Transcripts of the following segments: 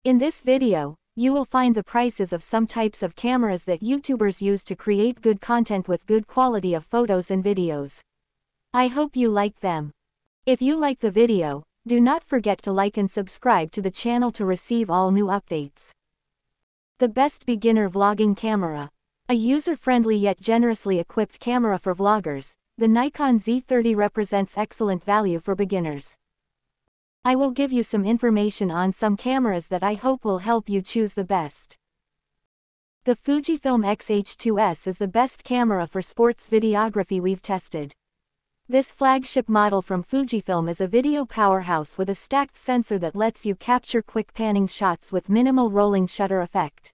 In this video, you will find the prices of some types of cameras that YouTubers use to create good content with good quality of photos and videos. I hope you like them. If you like the video, do not forget to like and subscribe to the channel to receive all new updates. The best beginner vlogging camera. A user-friendly yet generously equipped camera for vloggers, the Nikon Z30 represents excellent value for beginners. I will give you some information on some cameras that I hope will help you choose the best. The Fujifilm X-H2S is the best camera for sports videography we've tested. This flagship model from Fujifilm is a video powerhouse with a stacked sensor that lets you capture quick panning shots with minimal rolling shutter effect.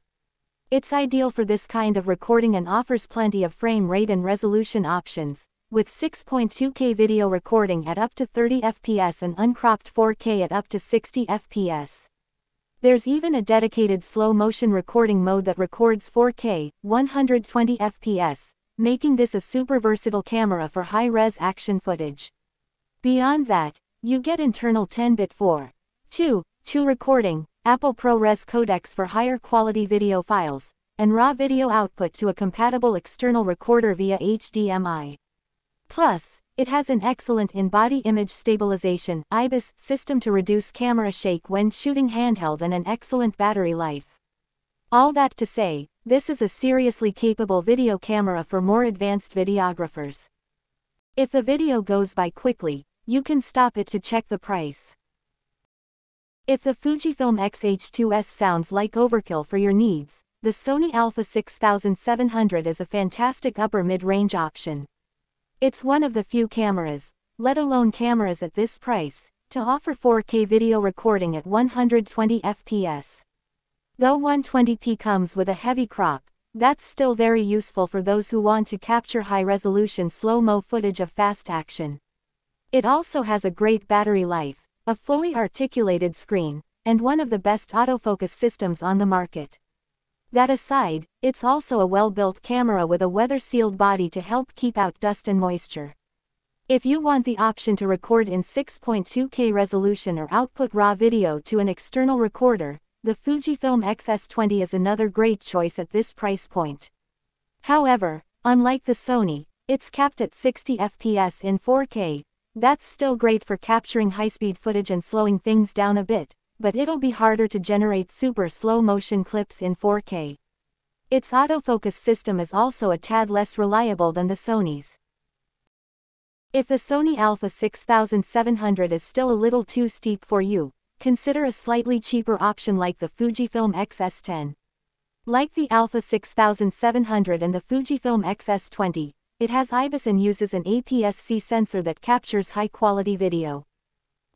It's ideal for this kind of recording and offers plenty of frame rate and resolution options, with 6.2K video recording at up to 30 fps and uncropped 4K at up to 60 fps. There's even a dedicated slow-motion recording mode that records 4K, 120 fps, making this a super versatile camera for high-res action footage. Beyond that, you get internal 10-bit 4:2:2 recording, Apple ProRes codecs for higher quality video files, and raw video output to a compatible external recorder via HDMI. Plus, it has an excellent in-body image stabilization (IBIS) system to reduce camera shake when shooting handheld and an excellent battery life. All that to say, this is a seriously capable video camera for more advanced videographers. If the video goes by quickly, you can stop it to check the price. If the Fujifilm X-H2S sounds like overkill for your needs, the Sony Alpha 6700 is a fantastic upper mid-range option. It's one of the few cameras, let alone cameras at this price, to offer 4K video recording at 120 fps. Though 120p comes with a heavy crop, that's still very useful for those who want to capture high-resolution slow-mo footage of fast action. It also has a great battery life, a fully articulated screen, and one of the best autofocus systems on the market. That aside, it's also a well-built camera with a weather-sealed body to help keep out dust and moisture. If you want the option to record in 6.2K resolution or output raw video to an external recorder, the Fujifilm X-S20 is another great choice at this price point. However, unlike the Sony, it's capped at 60 fps in 4K. That's still great for capturing high-speed footage and slowing things down a bit, but it'll be harder to generate super slow-motion clips in 4K. Its autofocus system is also a tad less reliable than the Sony's. If the Sony Alpha 6700 is still a little too steep for you, consider a slightly cheaper option like the Fujifilm X-S10. Like the Alpha 6700 and the Fujifilm X-S20, it has IBIS and uses an APS-C sensor that captures high-quality video.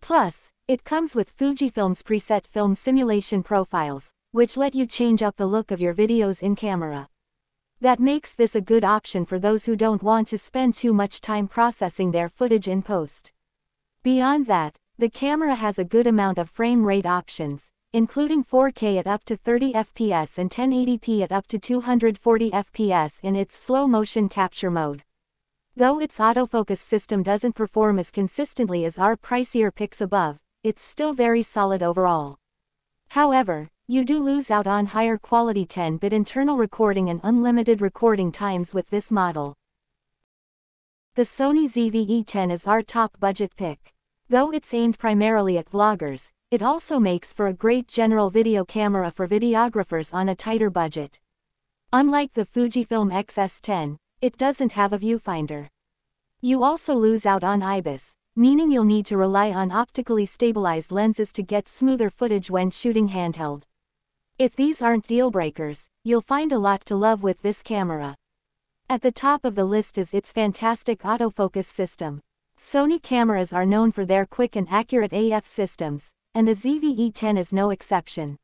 Plus, it comes with Fujifilm's preset film simulation profiles, which let you change up the look of your videos in camera. That makes this a good option for those who don't want to spend too much time processing their footage in post. Beyond that, the camera has a good amount of frame rate options, including 4K at up to 30 fps and 1080p at up to 240 fps in its slow-motion capture mode. Though its autofocus system doesn't perform as consistently as our pricier picks above, it's still very solid overall. However, you do lose out on higher quality 10-bit internal recording and unlimited recording times with this model. The Sony ZV-E10 is our top budget pick. Though it's aimed primarily at vloggers, it also makes for a great general video camera for videographers on a tighter budget. Unlike the Fujifilm X-S10, it doesn't have a viewfinder. You also lose out on IBIS, meaning you'll need to rely on optically stabilized lenses to get smoother footage when shooting handheld. If these aren't deal breakers, you'll find a lot to love with this camera. At the top of the list is its fantastic autofocus system. Sony cameras are known for their quick and accurate AF systems, and the ZV-E10 is no exception.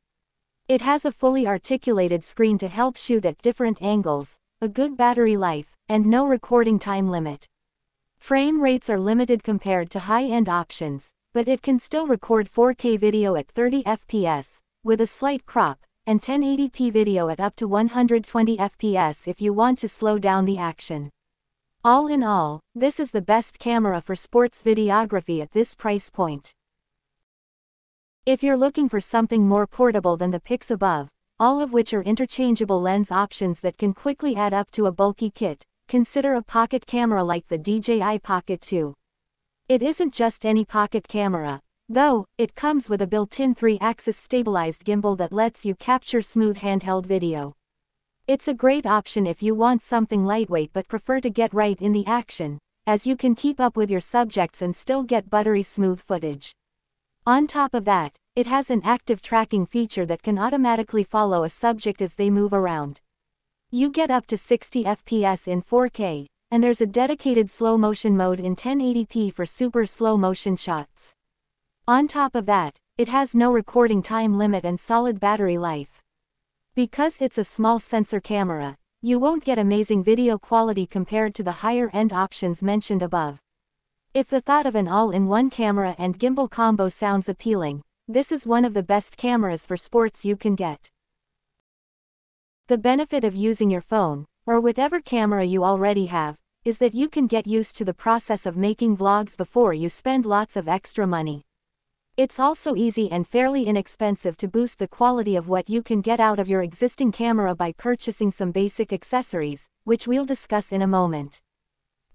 It has a fully articulated screen to help shoot at different angles, a good battery life, and no recording time limit. Frame rates are limited compared to high-end options, but it can still record 4K video at 30 fps, with a slight crop, and 1080p video at up to 120 fps if you want to slow down the action. All in all, this is the best camera for sports videography at this price point. If you're looking for something more portable than the pics above, all of which are interchangeable lens options that can quickly add up to a bulky kit, consider a pocket camera like the DJI Pocket 2. It isn't just any pocket camera, though. It comes with a built-in 3-axis stabilized gimbal that lets you capture smooth handheld video. It's a great option if you want something lightweight but prefer to get right in the action, as you can keep up with your subjects and still get buttery smooth footage. On top of that, it has an active tracking feature that can automatically follow a subject as they move around. You get up to 60 FPS in 4K, and there's a dedicated slow motion mode in 1080p for super slow motion shots. On top of that, it has no recording time limit and solid battery life. Because it's a small sensor camera, you won't get amazing video quality compared to the higher-end options mentioned above. If the thought of an all-in-one camera and gimbal combo sounds appealing, this is one of the best cameras for sports you can get. The benefit of using your phone, or whatever camera you already have, is that you can get used to the process of making vlogs before you spend lots of extra money. It's also easy and fairly inexpensive to boost the quality of what you can get out of your existing camera by purchasing some basic accessories, which we'll discuss in a moment.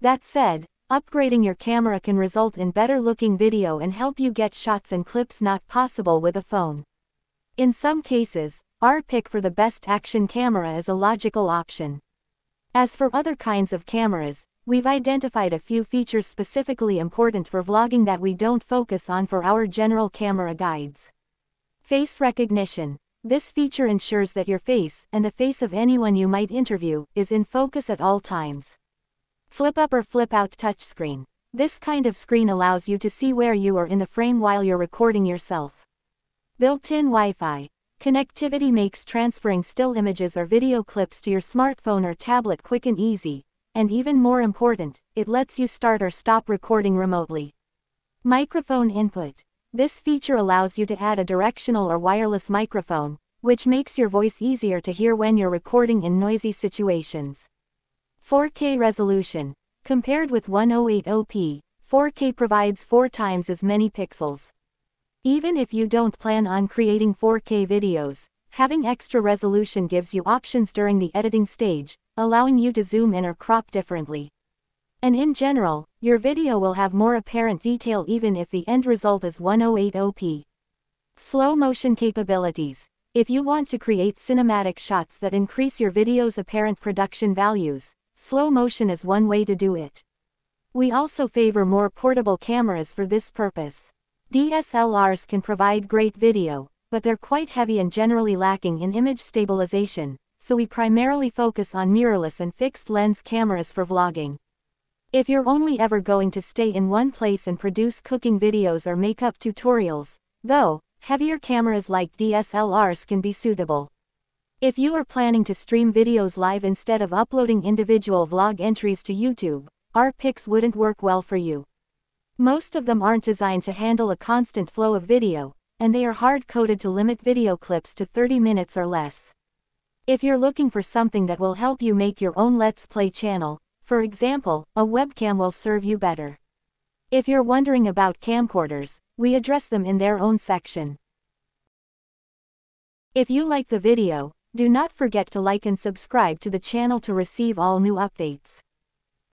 That said, upgrading your camera can result in better-looking video and help you get shots and clips not possible with a phone. In some cases, our pick for the best action camera is a logical option. As for other kinds of cameras, we've identified a few features specifically important for vlogging that we don't focus on for our general camera guides. Face recognition. This feature ensures that your face, and the face of anyone you might interview, is in focus at all times. Flip-up or flip-out touchscreen. This kind of screen allows you to see where you are in the frame while you're recording yourself. Built-in Wi-Fi. Connectivity makes transferring still images or video clips to your smartphone or tablet quick and easy, and even more important, it lets you start or stop recording remotely. Microphone input. This feature allows you to add a directional or wireless microphone, which makes your voice easier to hear when you're recording in noisy situations. 4K resolution. Compared with 1080p, 4K provides 4 times as many pixels. Even if you don't plan on creating 4K videos, having extra resolution gives you options during the editing stage, allowing you to zoom in or crop differently. And in general, your video will have more apparent detail even if the end result is 1080p. Slow motion capabilities. If you want to create cinematic shots that increase your video's apparent production values, slow motion is one way to do it. We also favor more portable cameras for this purpose. DSLRs can provide great video, but they're quite heavy and generally lacking in image stabilization, so we primarily focus on mirrorless and fixed lens cameras for vlogging. If you're only ever going to stay in one place and produce cooking videos or makeup tutorials, though, heavier cameras like DSLRs can be suitable. If you are planning to stream videos live instead of uploading individual vlog entries to YouTube, our picks wouldn't work well for you. Most of them aren't designed to handle a constant flow of video, and they are hard-coded to limit video clips to 30 minutes or less. If you're looking for something that will help you make your own Let's Play channel, for example, a webcam will serve you better. If you're wondering about camcorders, we address them in their own section. If you like the video, do not forget to like and subscribe to the channel to receive all new updates.